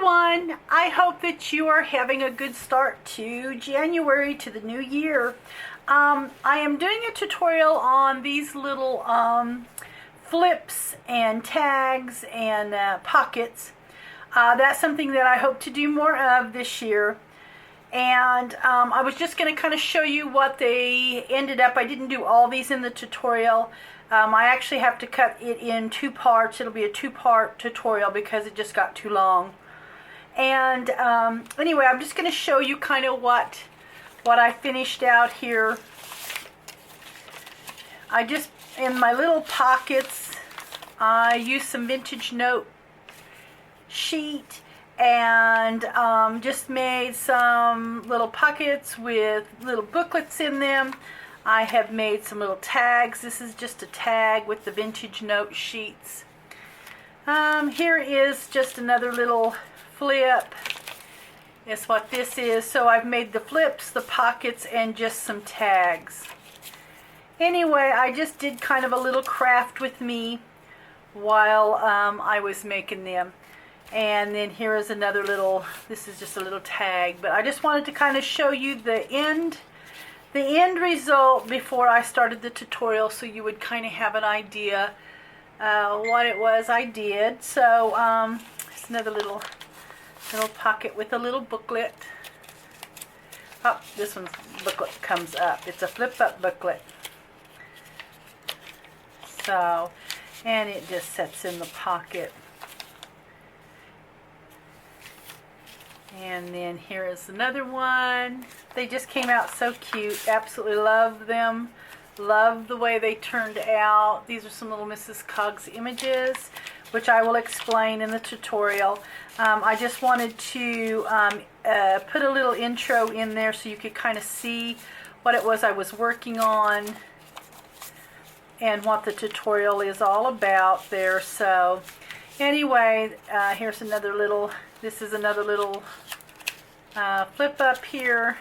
everyone. I hope that you are having a good start to January, to the new year. I am doing a tutorial on these little flips and tags and pockets. That's something that I hope to do more of this year. And I was just going to kind of show you what they ended up. I didn't do all these in the tutorial. I actually have to cut it in two parts. It'll be a two-part tutorial because it just got too long. And anyway, I'm just going to show you kind of what I finished out here. I just, in my little pockets, I used some vintage note sheet and just made some little pockets with little booklets in them. I have made some little tags. This is just a tag with the vintage note sheets. Here is just another little flip. Is what this is. So I've made the flips, the pockets, and just some tags. Anyway, I just did kind of a little craft with me while I was making them. And then here is another little, this is just a little tag, but I just wanted to kind of show you the end result before I started the tutorial, so you would kind of have an idea what it was I did. So it's another little pocket with a little booklet. Oh, this one's booklet comes up. It's a flip-up booklet. So, and it just sits in the pocket. And then here is another one. They just came out so cute. Absolutely love them. Love the way they turned out. These are some little Mrs. Coggs images, which I will explain in the tutorial. I just wanted to put a little intro in there so you could kind of see what it was I was working on and what the tutorial is all about there. So anyway, here's another little, this is another little flip up here,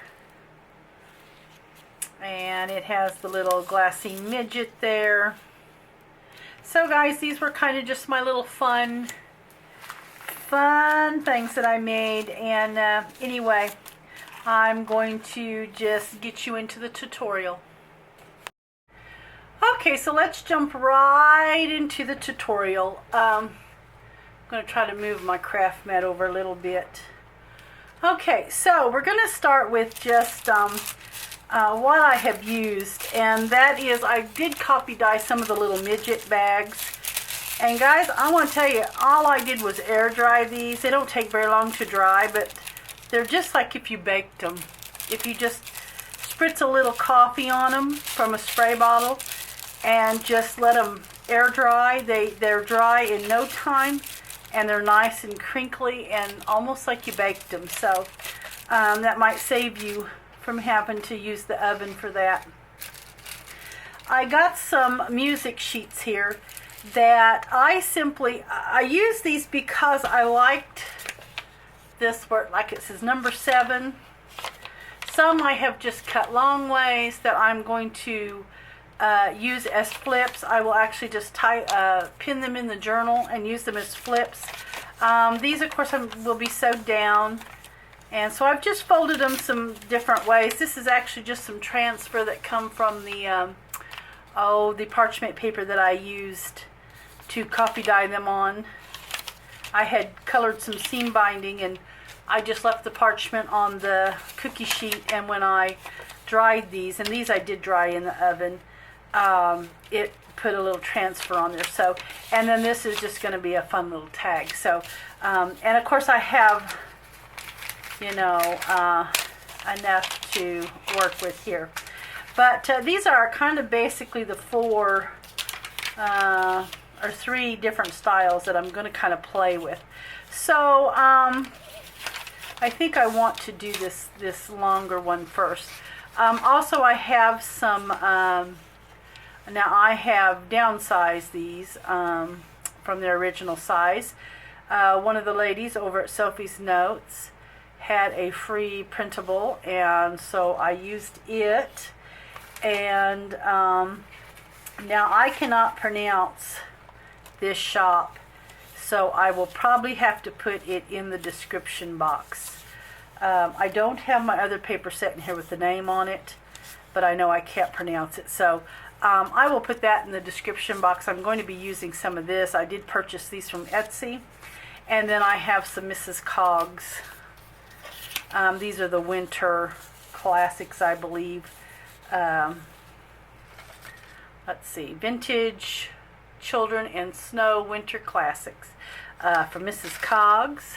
and it has the little glassy midget there. So guys, these were kind of just my little fun things that I made, and anyway, I'm going to just get you into the tutorial. Okay, so let's jump right into the tutorial. I'm going to try to move my craft mat over a little bit. Okay, so we're going to start with just what I have used, and that is I did copy dye some of the little midget bags. And guys, I want to tell you, all I did was air dry these. They don't take very long to dry, but they're just like if you baked them. If you just spritz a little coffee on them from a spray bottle and just let them air dry, they're dry in no time. And they're nice and crinkly and almost like you baked them. So that might save you from having to use the oven for that. I got some music sheets here that I use these because I liked this where, like it says number 7. Some I have just cut long ways that I'm going to use as flips. I will actually just pin them in the journal and use them as flips. These, of course, will be sewed down, and so I've just folded them some different ways. This is actually just some transfer that come from the parchment paper that I used to copy dye them on. I had colored some seam binding, and I just left the parchment on the cookie sheet, and when I dried these, and these I did dry in the oven, it put a little transfer on there. So, and then this is just going to be a fun little tag. So, and of course I have, enough to work with here. But these are kind of basically the 4 or 3 different styles that I'm going to kind of play with. So, I think I want to do this longer one first. Also, I have some. Now I have downsized these from their original size. One of the ladies over at Sophie's Notes had a free printable, and so I used it. And now I cannot pronounce this shop, So I will probably have to put it in the description box. I don't have my other paper set in here with the name on it, but I know I can't pronounce it. So I will put that in the description box. I'm going to be using some of this. I did purchase these from Etsy. And then I have some Mrs. Coggs. These are the winter classics, I believe. Let's see, Vintage Children and Snow Winter Classics from Mrs. Coggs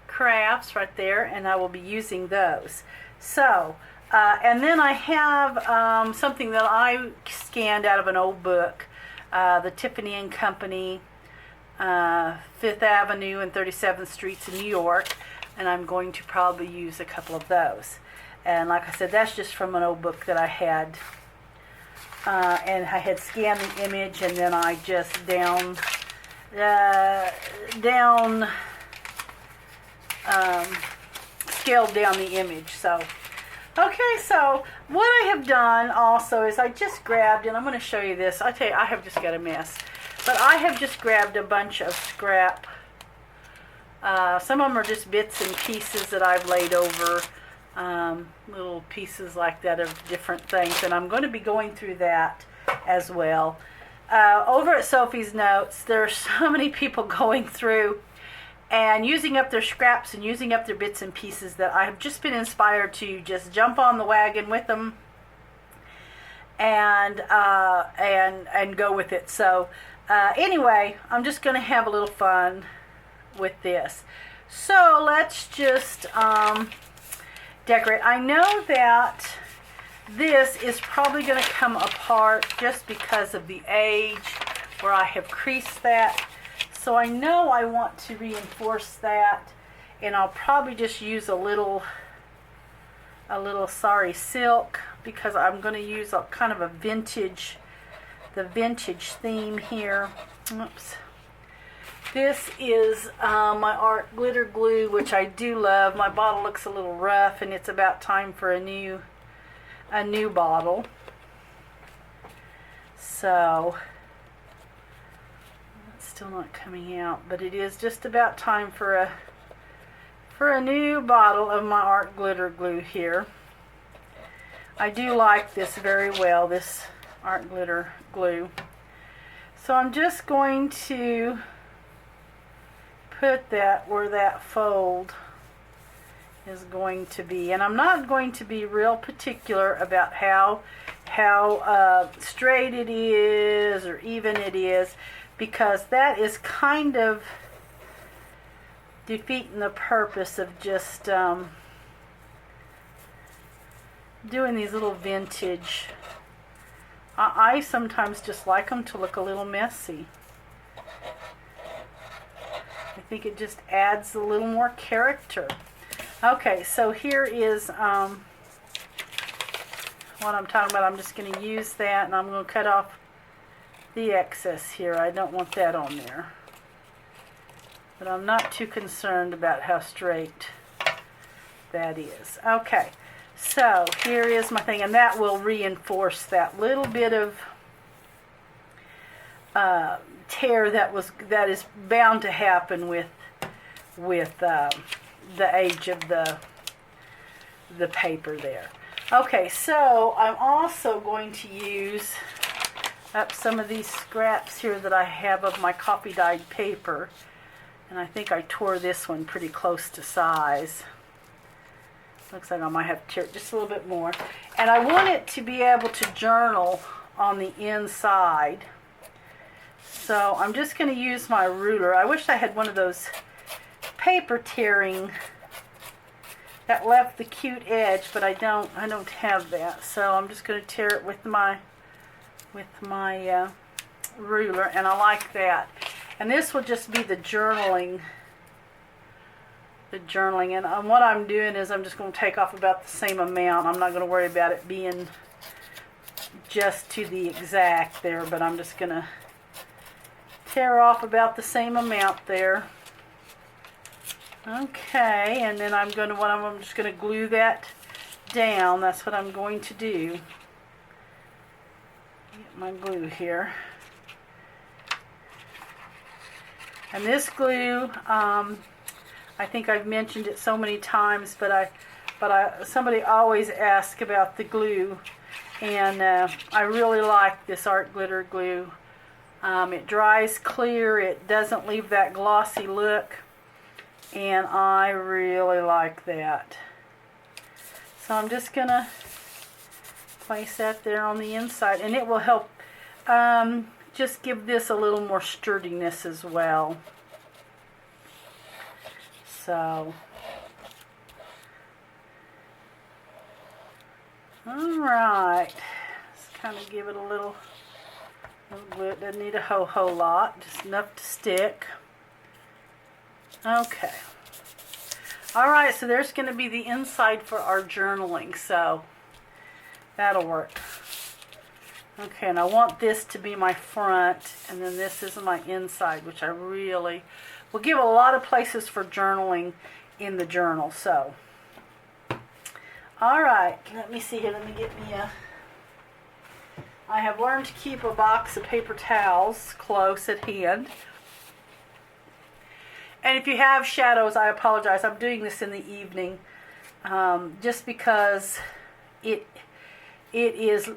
Crafts right there, and I will be using those. So, and then I have something that I scanned out of an old book, the Tiffany and Company, 5th Avenue and 37th Streets in New York, and I'm going to probably use a couple of those. And like I said, that's just from an old book that I had. And I had scanned the image, and then I just scaled down the image. So, okay, so what I have done also is I just grabbed, and I'm going to show you this. I tell you, I have just got a mess. But I have just grabbed a bunch of scrap. Some of them are just bits and pieces that I've laid over. Little pieces like that of different things, and I'm going to be going through that as well. Over at Sophie's Notes, there are so many people going through and using up their scraps and using up their bits and pieces that I have just been inspired to just jump on the wagon with them and go with it. So anyway, I'm just going to have a little fun with this. So let's just decorate. I know that this is probably going to come apart just because of the age where I have creased that. So I know I want to reinforce that, and I'll probably just use a little sari silk, because I'm going to use a kind of a vintage theme here. Oops. This is my art glitter glue, which I do love. My bottle looks a little rough, and it's about time for a new bottle. So it's still not coming out, but it is just about time for a new bottle of my art glitter glue here. I do like this very well, this art glitter glue. So I'm just going to put that where that fold is going to be, and I'm not going to be real particular about how straight it is or even it is, because that is kind of defeating the purpose of just doing these little vintage. I sometimes just like them to look a little messy. I think it just adds a little more character. Okay, so here is what I'm talking about. I'm just going to use that, and I'm going to cut off the excess here. I don't want that on there. But I'm not too concerned about how straight that is. Okay, so here is my thing, and that will reinforce that little bit of tear that is bound to happen with the age of the paper there. Okay, so I'm also going to use up some of these scraps here that I have of my coffee dyed paper, and I think I tore this one pretty close to size. Looks like I might have to tear it just a little bit more, and I want it to be able to journal on the inside. So I'm just going to use my ruler. I wish I had one of those paper tearing that left the cute edge, but I don't have that. So I'm just going to tear it with my ruler, and I like that. And this will just be the journaling. And what I'm doing is I'm just going to take off about the same amount. I'm not going to worry about it being just to the exact there, but I'm just going to tear off about the same amount there. Okay, and then I'm just going to glue that down. That's what I'm going to do. Get my glue here. And this glue, I think I've mentioned it so many times, but somebody always asks about the glue, and I really like this art glitter glue. It dries clear, it doesn't leave that glossy look, and I really like that. So I'm just gonna place that there on the inside, and it will help just give this a little more sturdiness as well. So, alright, let's kind of give it a little glue. It doesn't need a whole lot, just enough to stick. Okay. Alright, so there's going to be the inside for our journaling, so that'll work. Okay, and I want this to be my front, and then this is my inside, which I really will give a lot of places for journaling in the journal. So, alright, let me see here. Let me get me I have learned to keep a box of paper towels close at hand. And if you have shadows, I apologize. I'm doing this in the evening just because it is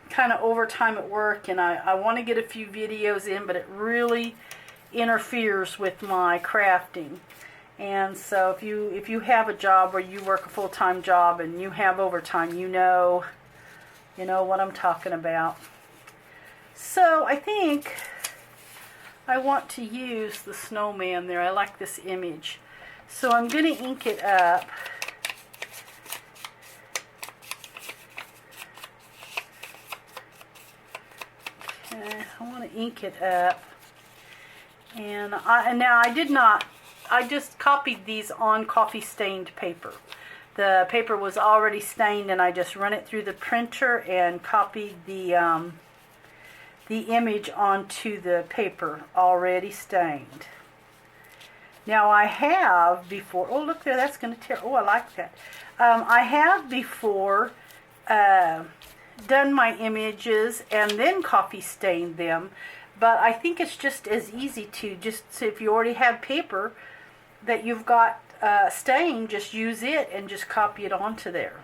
kind of overtime at work, and I want to get a few videos in, but it really interferes with my crafting. And so if you have a job where you work a full-time job and you have overtime, you know what I'm talking about. So I think I want to use the snowman there. I like this image. So I'm going to ink it up. Okay, I want to ink it up. And now I just copied these on coffee stained paper. The paper was already stained, and I just run it through the printer and copied the image onto the paper already stained. Now I have before, oh look there, that's going to tear, oh I like that. I have before done my images and then coffee stained them, but I think it's just as easy to so if you already have paper that you've got stained, just use it and just copy it onto there.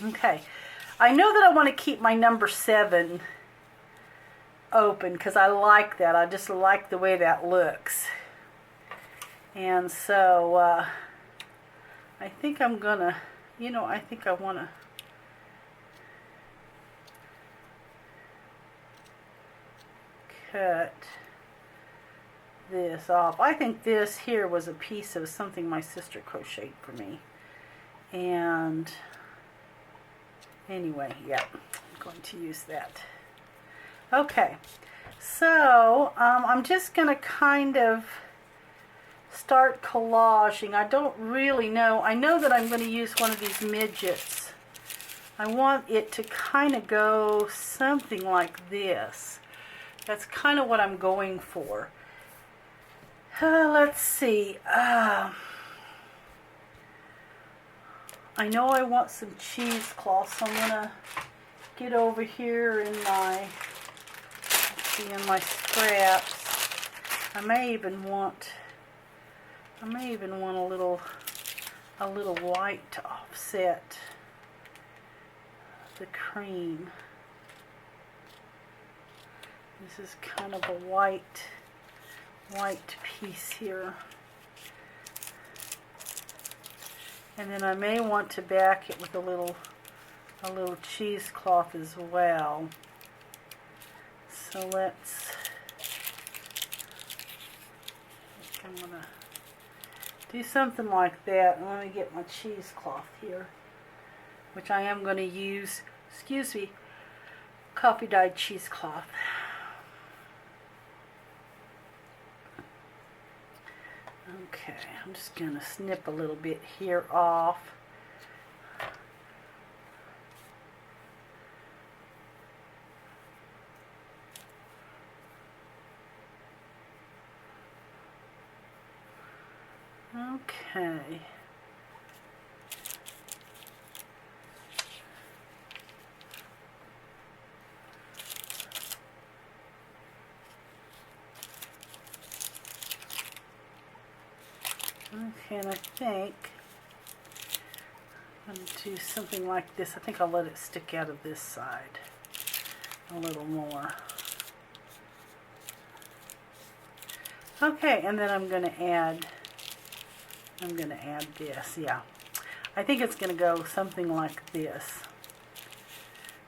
Okay, I know that I want to keep my number 7 open because I like that. I just like the way that looks. And so I think I'm gonna, I think I want to cut this off. I think this here was a piece of something my sister crocheted for me. And anyway, yeah, I'm going to use that. Okay, so I'm just going to kind of start collaging. I don't really know. I know that I'm going to use one of these midgets. I want it to kind of go something like this. That's kind of what I'm going for. Let's see. I know I want some cheesecloth, so I'm going to get over here in my scraps. I may even want a little white to offset the cream. This is kind of a white piece here. And then I may want to back it with a little cheesecloth as well. So I'm going to do something like that. And let me get my cheesecloth here, which I am going to use, coffee dyed cheesecloth. Okay, I'm just going to snip a little bit here off. Okay. Okay, and I think I'm going to do something like this. I think I'll let it stick out of this side a little more. Okay, and then I'm going to add this, yeah. I think it's going to go something like this.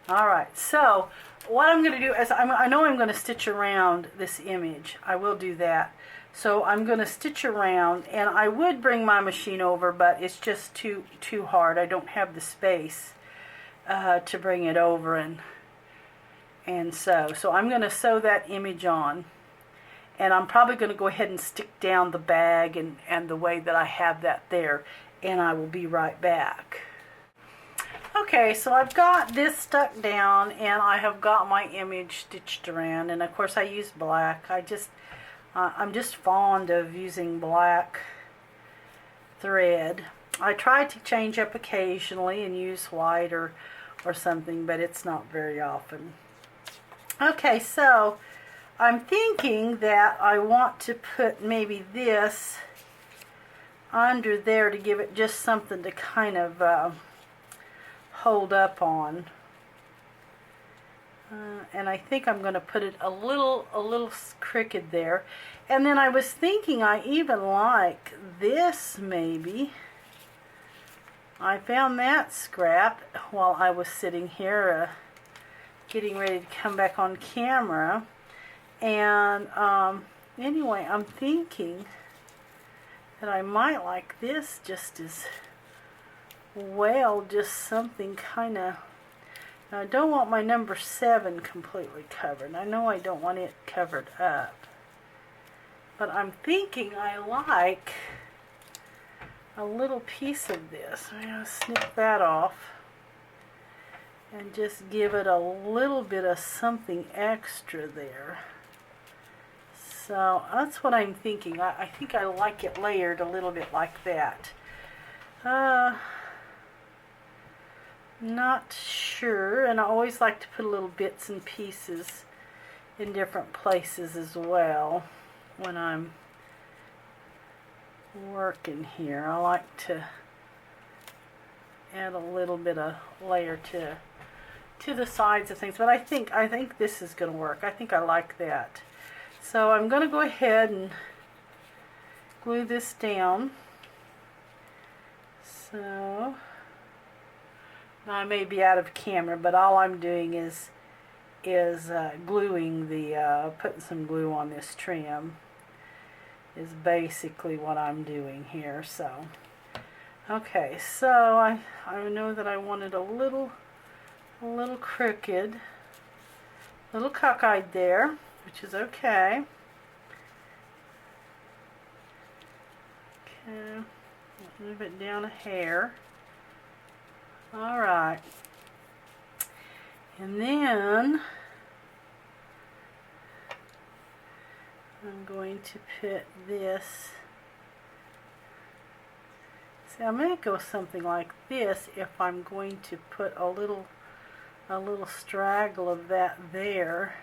Alright, so what I'm going to do is, I know I'm going to stitch around this image. I will do that. So I'm going to stitch around, and I would bring my machine over, but it's just too hard. I don't have the space to bring it over and sew. So I'm going to sew that image on, and I'm probably going to go ahead and stick down the bag and the way that I have that there, and I will be right back. Okay, so I've got this stuck down, and I have got my image stitched around, and of course I use black. I'm just fond of using black thread. I try to change up occasionally and use white or something, but it's not very often. Okay, so I'm thinking that I want to put maybe this under there to give it just something to kind of hold up on. And I think I'm going to put it a little crooked there. And then I was thinking I even like this maybe. I found that scrap while I was sitting here getting ready to come back on camera. And anyway, I'm thinking that I might like this just as well, just something kind of. Now, I don't want my number 7 completely covered. I know I don't want it covered up. But I'm thinking I like a little piece of this. I'm going to snip that off and just give it a little bit of something extra there. So that's what I'm thinking. I think I like it layered a little bit like that. Not sure, and I always like to put little bits and pieces in different places as well when I'm working here. I like to add a little bit of layer to the sides of things, but I think this is going to work. I think I like that. So I'm going to go ahead and glue this down. So now I may be out of camera, but all I'm doing is gluing putting some glue on this trim is basically what I'm doing here. So okay, so I know that I wanted a little crooked, a little cockeyed there, which is okay. Okay, move it down a hair. Alright, and then I'm going to put this, see, I'm going to go something like this if I'm going to put a little straggle of that there,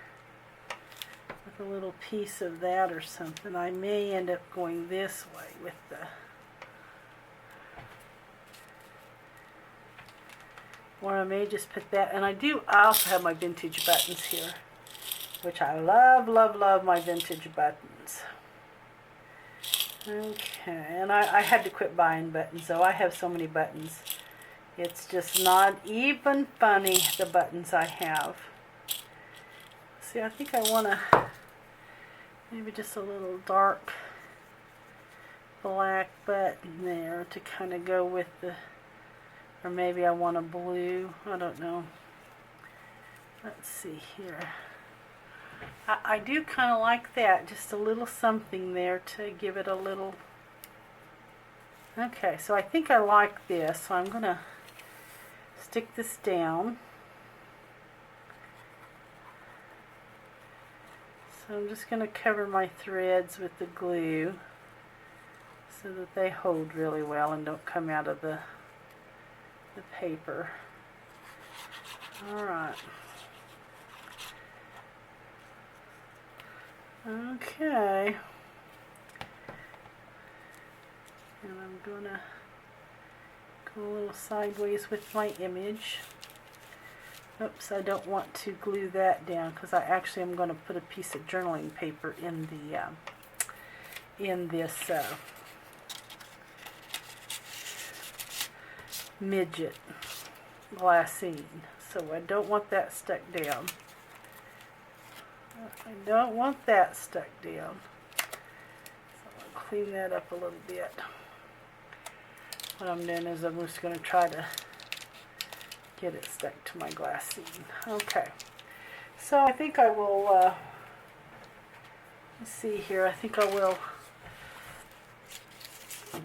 with a little piece of that or something. I may end up going this way with the, or I may just put that, and I also have my vintage buttons here, which I love my vintage buttons. Okay, and I had to quit buying buttons, though. I have so many buttons. It's just not even funny, the buttons I have. See, I think I want to, maybe just a little dark black button there to kind of go with the, or maybe I want a blue, I don't know. Let's see here. I do kind of like that, just a little something there to give it a little. Okay, so I think I like this, so I'm going to stick this down. So I'm just going to cover my threads with the glue so that they hold really well and don't come out of the paper. Alright. Okay. And I'm gonna go a little sideways with my image. Oops, I don't want to glue that down because I actually am going to put a piece of journaling paper in the in this midget glassine. So I don't want that stuck down. I don't want that stuck down. So I'll clean that up a little bit. What I'm doing is I'm just going to try to get it stuck to my glassine. Okay. So I think I will, let's see here, I think I will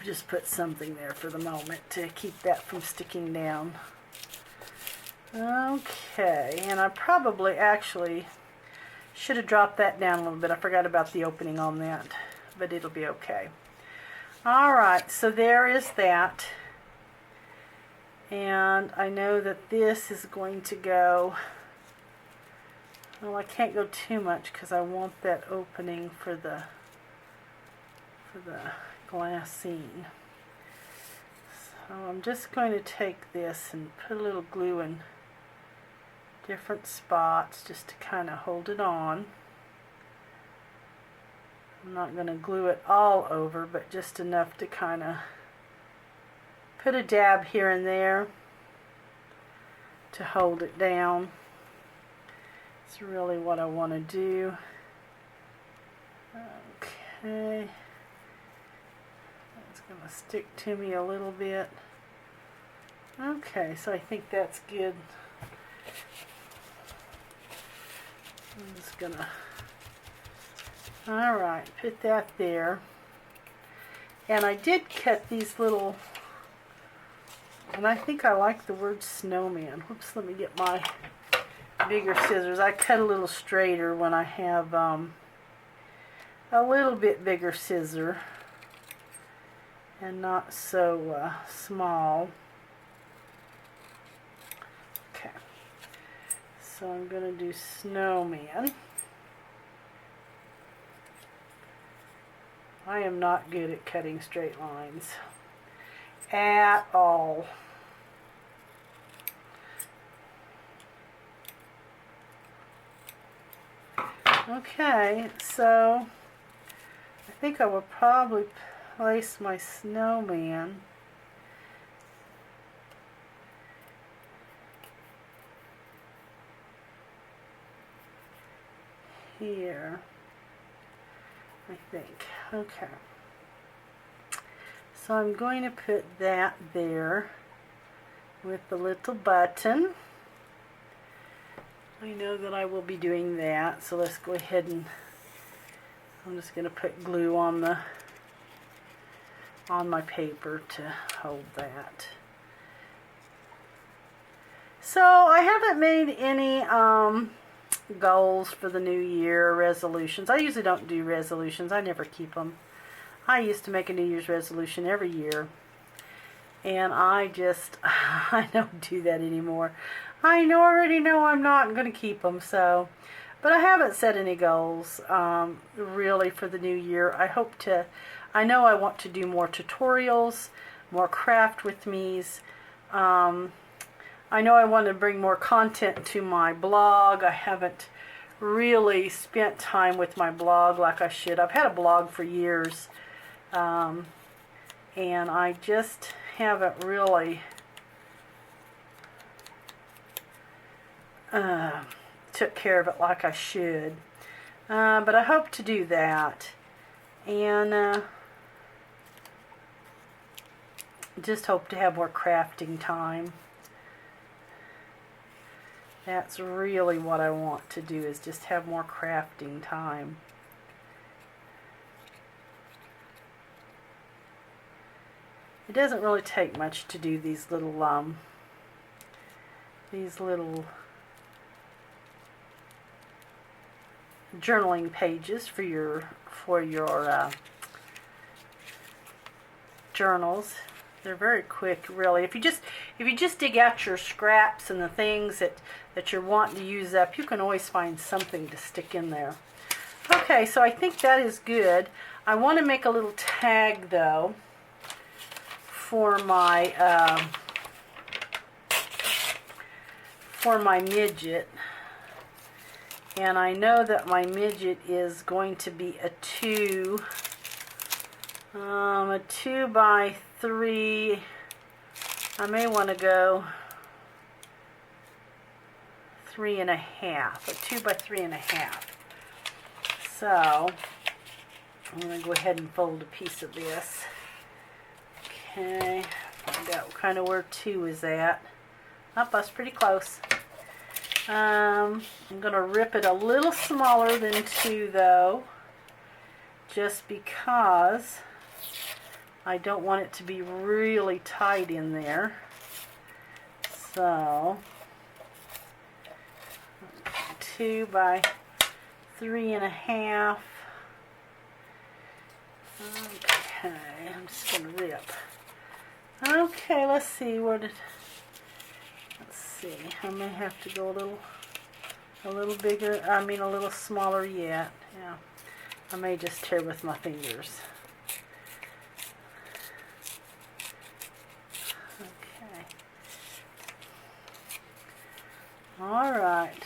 just put something there for the moment to keep that from sticking down. Okay, and I probably actually should have dropped that down a little bit. I forgot about the opening on that, but it'll be okay. Alright, so there is that. And I know that this is going to go, well, I can't go too much because I want that opening for the glassine. So I'm just going to take this and put a little glue in different spots just to kind of hold it on. I'm not going to glue it all over, but just enough to kind of put a dab here and there to hold it down. It's really what I want to do. Okay. That's going to stick to me a little bit. Okay, so I think that's good. I'm just going to, alright, put that there. And I did cut these little, and I think I like the word snowman. Whoops, let me get my bigger scissors. I cut a little straighter when I have a little bit bigger scissor and not so small. Okay, so I'm going to do snowman. I am not good at cutting straight lines at all. Okay, so I think I will probably place my snowman here, I think. Okay. So I'm going to put that there with the little button. I know that I will be doing that, so let's go ahead and I'm just going to put glue on my paper to hold that. So I haven't made any goals for the new year, resolutions. I usually don't do resolutions. I never keep them. I used to make a New Year's resolution every year, and I don't do that anymore. I already know I'm not going to keep them, so, but I haven't set any goals really for the new year. I know I want to do more tutorials, more craft with me's. I know I want to bring more content to my blog. I haven't really spent time with my blog like I should. I've had a blog for years, and I just haven't really took care of it like I should. But I hope to do that, and just hope to have more crafting time. That's really what I want to do, is just have more crafting time. It doesn't really take much to do these little journaling pages for your journals. They're very quick, really. If you just dig out your scraps and the things that you're wanting to use up, you can always find something to stick in there. Okay, so I think that is good. I want to make a little tag though, for my midget. And I know that my midget is going to be a 2 by 3. I may want to go 3.5, a 2 by 3.5. So I'm going to go ahead and fold a piece of this. Okay, find out kind of where 2 is at. Oh, that's pretty close. I'm going to rip it a little smaller than 2 though, just because I don't want it to be really tight in there. So 2 by 3.5. Okay, I'm just going to rip. Okay, let's see, let's see, I may have to go a little bigger, a little smaller yet. Yeah, I may just tear with my fingers. Okay. All right.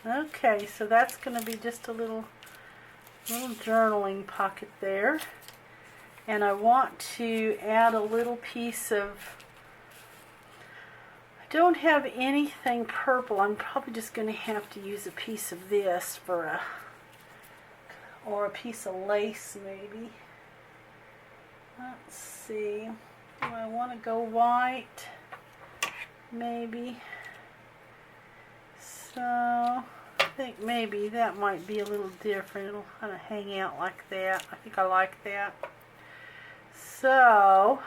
Okay, so that's going to be just a little journaling pocket there. And I want to add a little piece of, I don't have anything purple. I'm probably just going to have to use a piece of this or a piece of lace maybe. Let's see, do I want to go white? Maybe. So I think maybe that might be a little different. It'll kind of hang out like that. I think I like that. So,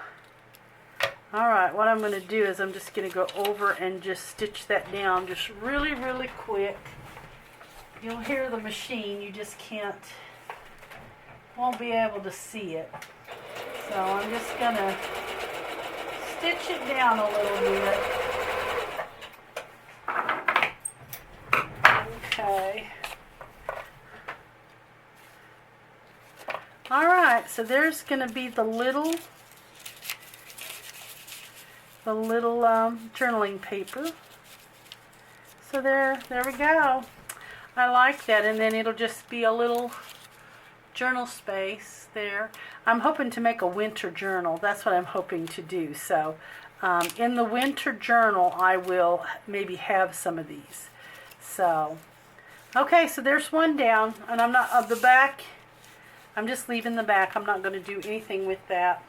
alright, what I'm going to do is I'm just going to go over and just stitch that down just really, really quick. You'll hear the machine, you just won't be able to see it. So I'm just going to stitch it down a little bit. Okay. Alright, so there's going to be the little journaling paper. So there we go. I like that, and then it'll just be a little journal space there. I'm hoping to make a winter journal. That's what I'm hoping to do. So in the winter journal, I will maybe have some of these. So, okay, so there's one down, and I'm not of the back. I'm just leaving the back. I'm not going to do anything with that.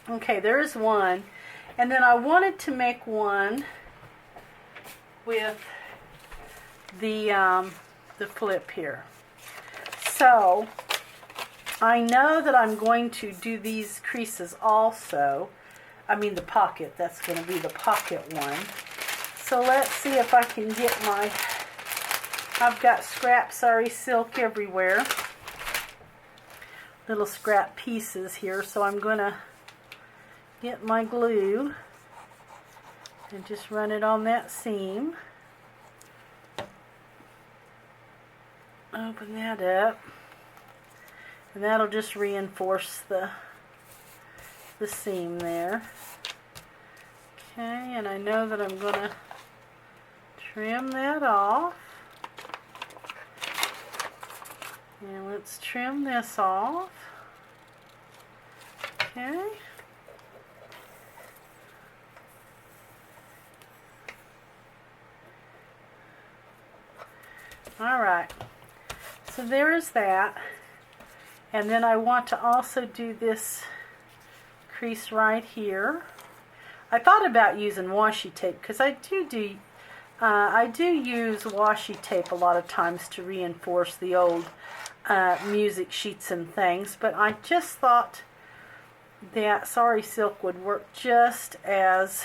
Okay, there is one. And then I wanted to make one with the flip here. So I know that I'm going to do these creases also. I mean the pocket. That's going to be the pocket one. So let's see if I can get I've got scrap sari silk everywhere. Little scrap pieces here, so I'm going to get my glue and just run it on that seam. Open that up, and that'll just reinforce the seam there. Okay, and I know that I'm going to trim that off. And let's trim this off. Okay. Alright. So there's that. And then I want to also do this crease right here. I thought about using washi tape because I do use washi tape a lot of times to reinforce the old music sheets and things, but I just thought that sari silk would work just as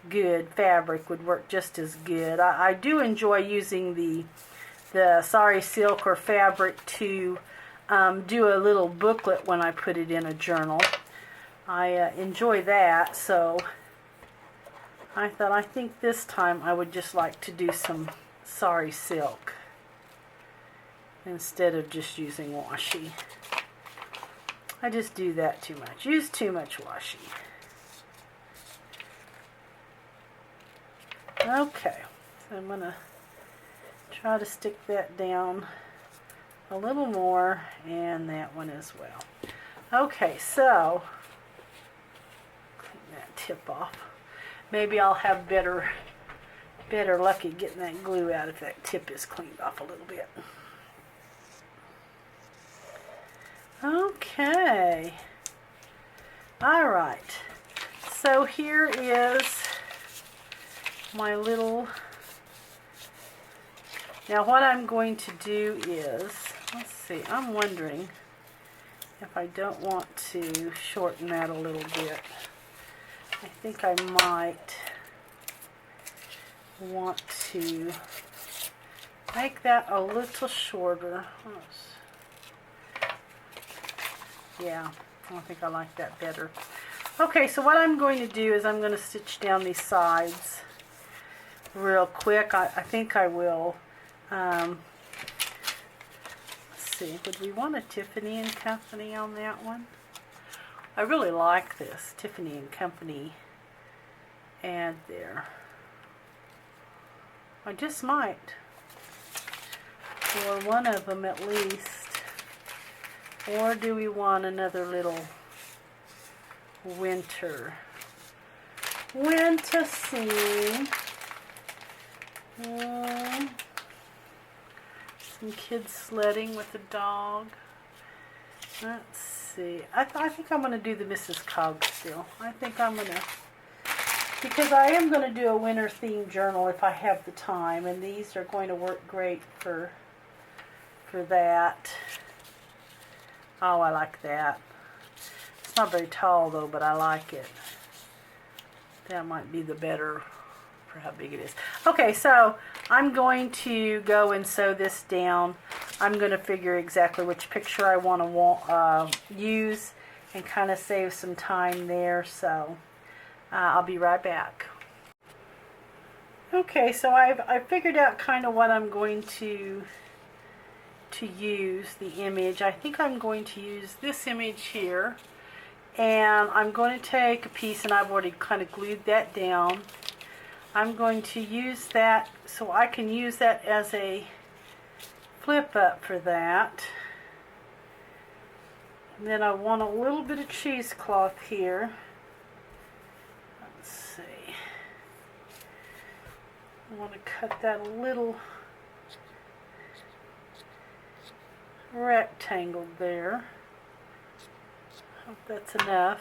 good. Fabric would work just as good. I do enjoy using the sari silk or fabric to do a little booklet when I put it in a journal. I enjoy that, so I thought I think this time I would just like to do some sari silk instead of just using washi. I just do that too much. Use too much washi. Okay, so I'm going to try to stick that down a little more, and that one as well. Okay, so clean that tip off. Maybe I'll have better luck at getting that glue out if that tip is cleaned off a little bit. Okay. All right. So here is my little... Now what I'm going to do is, let's see, I'm wondering if I don't want to shorten that a little bit. I think I might want to make that a little shorter. Yeah, I think I like that better. Okay, so what I'm going to do is I'm going to stitch down these sides real quick. I think I will. Let's see, would we want a Tiffany & Company on that one? I really like this Tiffany & Company ad there. I just might, or one of them at least. Or do we want another little winter scene? Some kids sledding with a dog. Let's see. I think I'm going to do the Mrs. Cog still. I think I'm going to, because I am going to do a winter themed journal if I have the time, and these are going to work great for that. Oh, I like that. It's not very tall though, but I like it. That might be the better for how big it is. Okay, so I'm going to go and sew this down. I'm going to figure exactly which picture I want to use and kind of save some time there. So I'll be right back. Okay, so I figured out kind of what I'm going to use, the image. I think I'm going to use this image here, and I'm going to take a piece, and I've already kind of glued that down. I'm going to use that so I can use that as a flip up for that. And then I want a little bit of cheesecloth here. Let's see. I want to cut that a little rectangle there. Hope that's enough,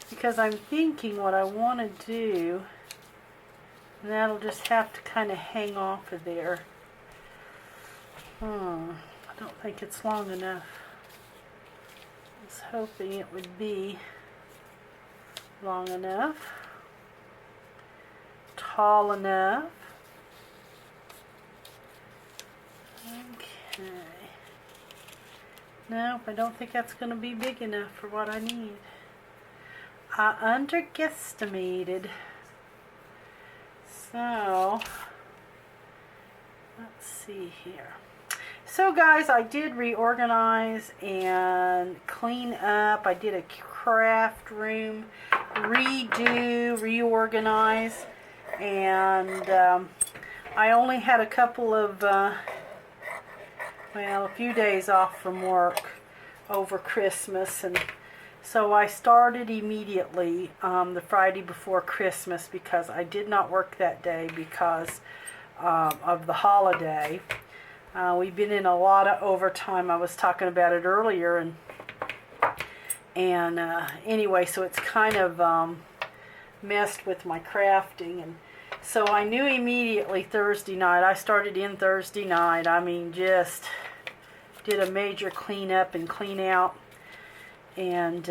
because I'm thinking what I want to do, and that'll just have to kind of hang off of there. I don't think it's long enough. I was hoping it would be long enough, tall enough. Okay. Nope, I don't think that's going to be big enough for what I need. I underestimated. So, let's see here. So guys, I did reorganize and clean up. I did a craft room redo, reorganize, and I only had a couple of a few days off from work over Christmas, and so I started immediately the Friday before Christmas, because I did not work that day because of the holiday. We've been in a lot of overtime. I was talking about it earlier, and anyway, so it's kind of messed with my crafting, and so I knew immediately Thursday night. I started in Thursday night. I mean, just did a major clean up and clean out. And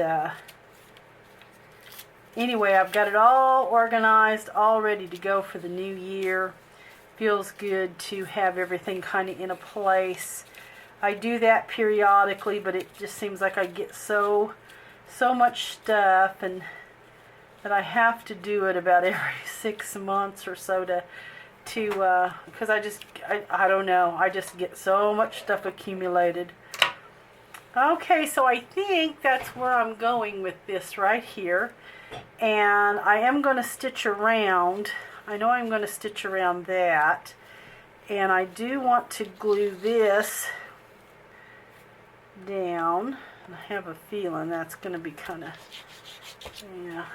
anyway, I've got it all organized, all ready to go for the new year. Feels good to have everything kind of in a place. I do that periodically, but it just seems like I get so much stuff, and that I have to do it about every 6 months or so to because I don't know, I just get so much stuff accumulated. Okay, so I think that's where I'm going with this right here. And I am going to stitch around. I know I'm going to stitch around that. And I do want to glue this down. I have a feeling that's going to be kind of, yeah,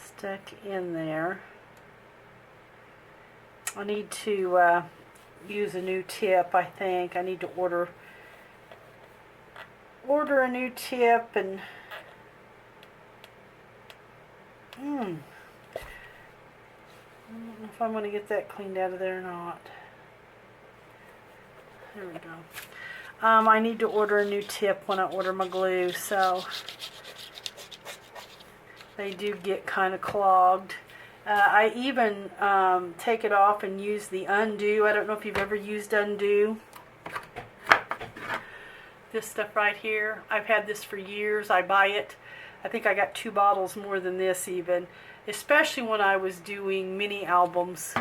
stuck in there. I need to use a new tip, I think. I need to order a new tip and I don't know if I'm going to get that cleaned out of there or not. There we go. I need to order a new tip when I order my glue, so they do get kind of clogged. I even take it off and use the undo. I don't know if you've ever used undo. This stuff right here, I've had this for years. I buy it. I think I got 2 bottles more than this even, especially when I was doing mini albums.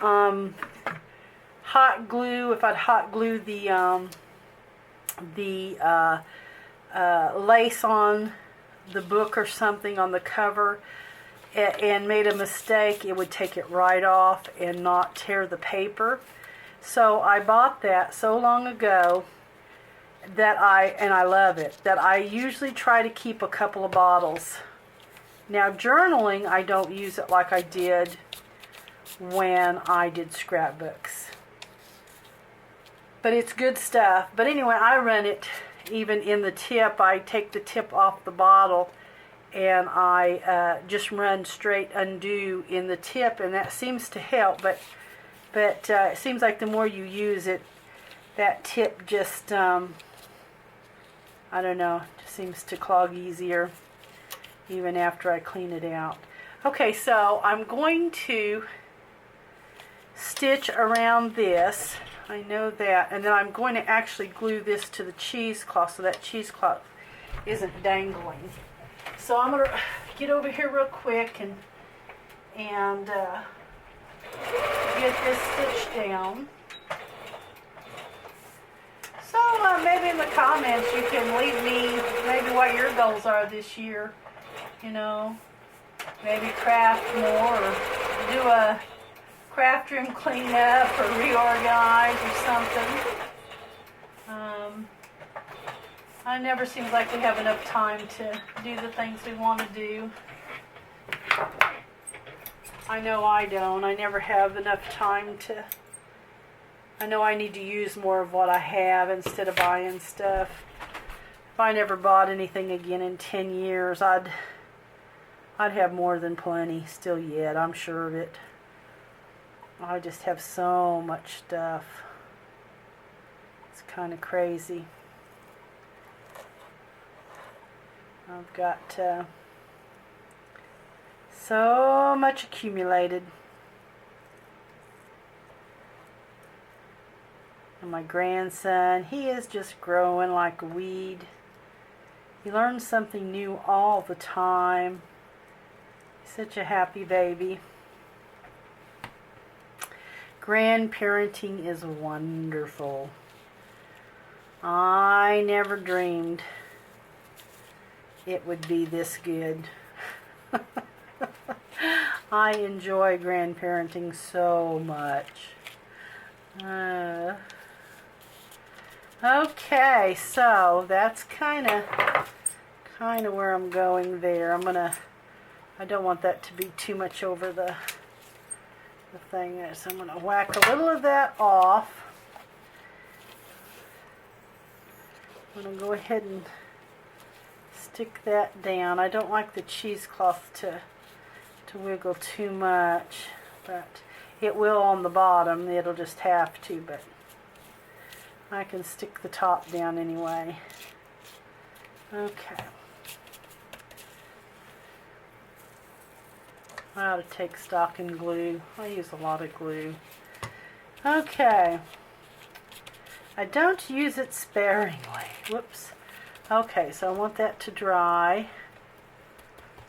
Hot glue, if I'd hot glue the lace on the book or something on the cover and made a mistake, it would take it right off and not tear the paper. So I bought that so long ago that I love it, that I usually try to keep a couple of bottles. Now journaling, I don't use it like I did when I did scrapbooks. But it's good stuff. But anyway, I run it even in the tip. I take the tip off the bottle and I just run straight undo in the tip, and that seems to help. But it seems like the more you use it, that tip just I don't know, just seems to clog easier even after I clean it out. Okay, so I'm going to stitch around this. I know that. And then I'm going to actually glue this to the cheesecloth so that cheesecloth isn't dangling. So I'm going to get over here real quick and get this stitched down. So maybe in the comments you can leave me maybe what your goals are this year. You know, maybe craft more or do a craft room cleanup or reorganize or something. It never seems like we have enough time to do the things we want to do. I know I don't. I never have enough time to. I know I need to use more of what I have instead of buying stuff. If I never bought anything again in 10 years, I'd have more than plenty still yet. I'm sure of it. I just have so much stuff. It's kind of crazy. I've got so much accumulated. And my grandson, he is just growing like a weed. He learns something new all the time. He's such a happy baby. Grandparenting is wonderful. I never dreamed it would be this good. I enjoy grandparenting so much. Okay, so that's kind of where I'm going there. I don't want that to be too much over the thing there, so I'm going to whack a little of that off. I'm going to go ahead and stick that down. I don't like the cheesecloth to wiggle too much, but it will on the bottom. It'll just have to, but I can stick the top down anyway. Okay. I ought to take stock in glue. I use a lot of glue. Okay. I don't use it sparingly. Whoops. Okay, so I want that to dry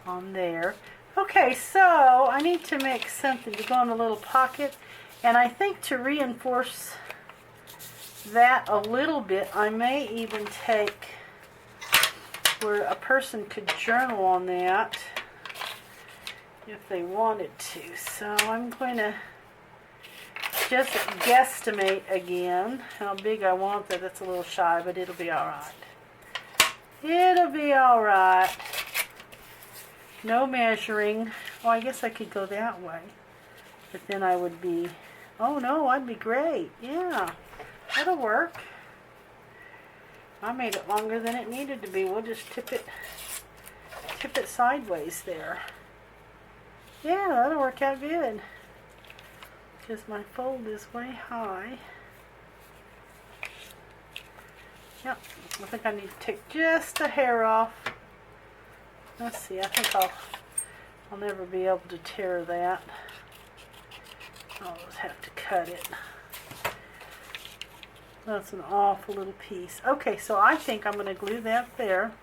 on there. Okay, so I need to make something to go in a little pocket, and I think to reinforce that a little bit. I may even take where a person could journal on that if they wanted to. So I'm going to just guesstimate again how big I want that. That's a little shy, but it'll be all right. It'll be all right. No measuring. Oh, I guess I could go that way. But then I would be, oh no, I'd be great. Yeah, that'll work. I made it longer than it needed to be. We'll just tip it sideways there. Yeah, that'll work out good. Because my fold is way high. Yep, I think I need to take just a hair off. Let's see, I think I'll never be able to tear that. I'll just have to cut it. That's an awful little piece. Okay, so I think I'm going to glue that there.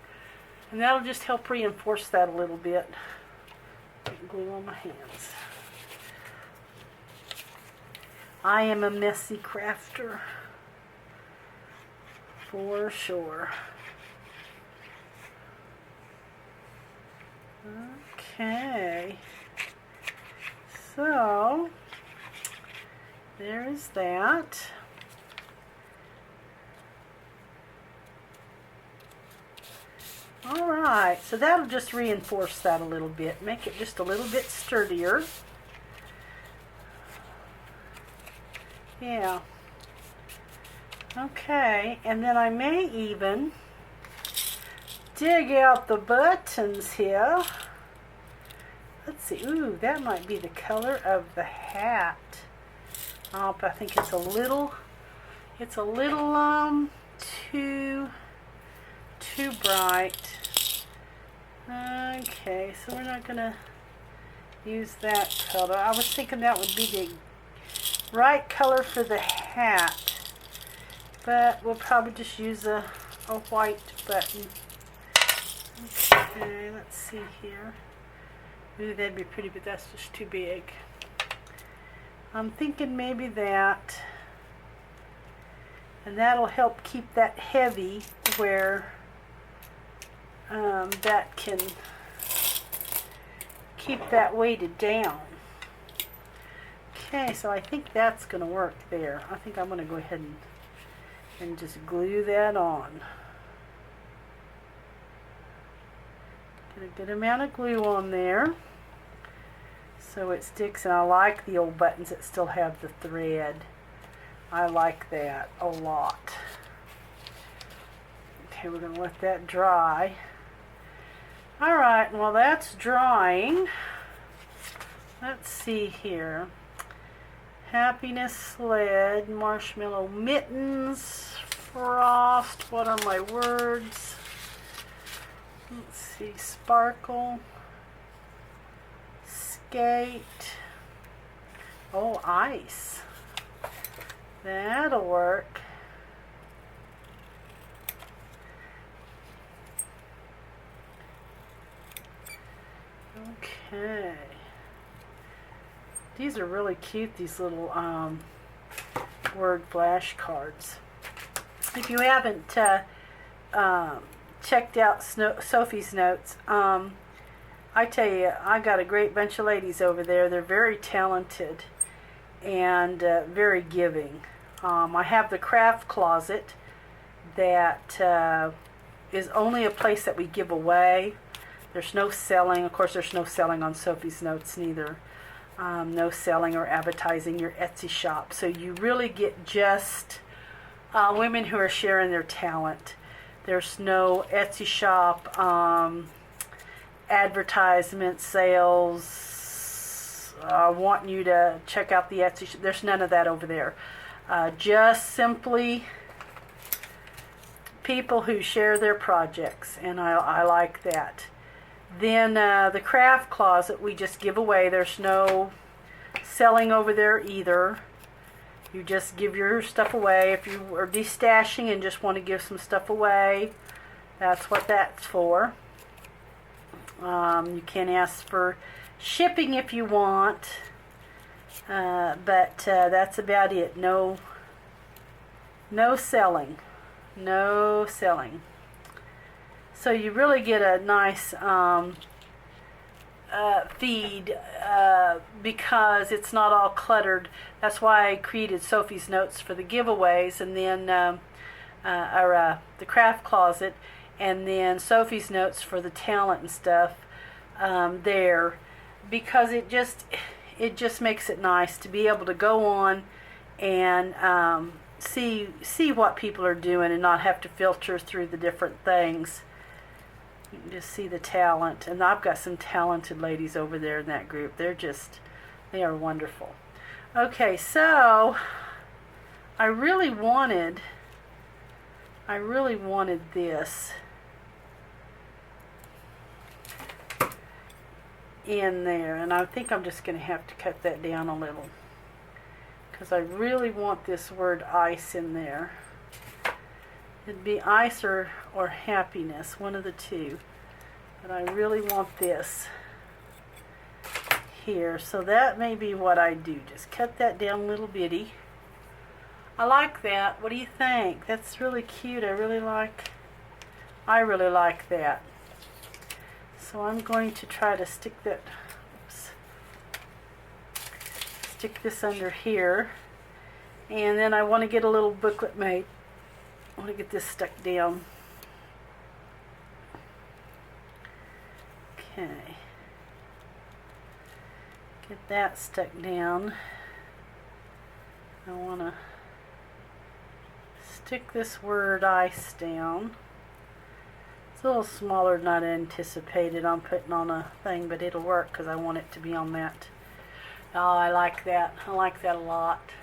And that'll just help reinforce that a little bit. Glue on my hands. I am a messy crafter. For sure. Okay. So, there is that. Alright, so that'll just reinforce that a little bit. Make it just a little bit sturdier. Yeah. Okay, and then I may even dig out the buttons here. Let's see. Ooh, that might be the color of the hat. Oh, but I think it's a little too bright. Okay, so we're not gonna use that color. I was thinking that would be the right color for the hat, but we'll probably just use a white button. Okay, let's see here. Ooh, that'd be pretty, but that's just too big. I'm thinking maybe that, and that'll help keep that heavy where that can keep that weighted down. Okay, so I think that's going to work there. I think I'm going to go ahead and just glue that on. Get a good amount of glue on there so it sticks, and I like the old buttons that still have the thread. I like that a lot. Okay, we're going to let that dry. Alright, while that's drying, let's see here. Happiness sled, marshmallow mittens, frost, what are my words? Let's see, sparkle, skate, oh, ice. That'll work. Okay. These are really cute, these little word flashcards. If you haven't checked out Sophie's notes, I tell you, I got a great bunch of ladies over there. They're very talented and very giving. I have the craft closet that is only a place that we give away. There's no selling. Of course, there's no selling on Sophie's notes neither. No selling or advertising your Etsy shop. So you really get just women who are sharing their talent. There's no Etsy shop, advertisement, sales, wanting you to check out the Etsy shop. There's none of that over there. Just simply people who share their projects, and I like that. Then the craft closet we just give away. There's no selling over there either. You just give your stuff away. If you are destashing and just want to give some stuff away, that's what that's for. You can ask for shipping if you want, but that's about it. No No selling. No selling. So you really get a nice feed because it's not all cluttered. That's why I created Sophie's notes for the giveaways, and then the craft closet, and then Sophie's notes for the talent and stuff there, because it just makes it nice to be able to go on and see what people are doing and not have to filter through the different things. You can just see the talent, and I've got some talented ladies over there in that group. They are wonderful. Okay, so I really wanted this in there, and I think I'm just going to have to cut that down a little because I really want this word ice in there. It'd be ice or happiness, one of the two. But I really want this here. So that may be what I do. Just cut that down a little bitty. I like that. What do you think? That's really cute. I really like that. So I'm going to try to stick this under here. And then I want to get a little booklet made. I want to get this stuck down. Okay. Get that stuck down. I want to stick this word ice down. It's a little smaller than I anticipated on putting on a thing, but it'll work because I want it to be on that. Oh, I like that. I like that a lot.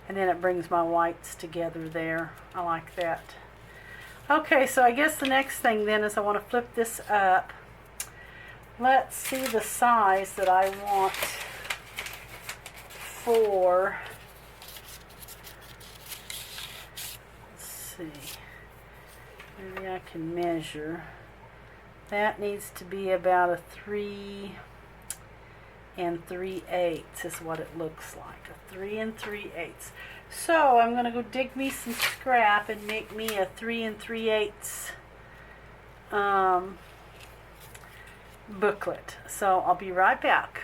And then it brings my whites together there. I like that. Okay, so I guess the next thing then is I want to flip this up. Let's see the size that I want for, let's see, maybe I can measure. That needs to be about a 3 3/8 is what it looks like. A 3 3/8. So I'm going to go dig me some scrap and make me a 3 3/8 booklet. So I'll be right back.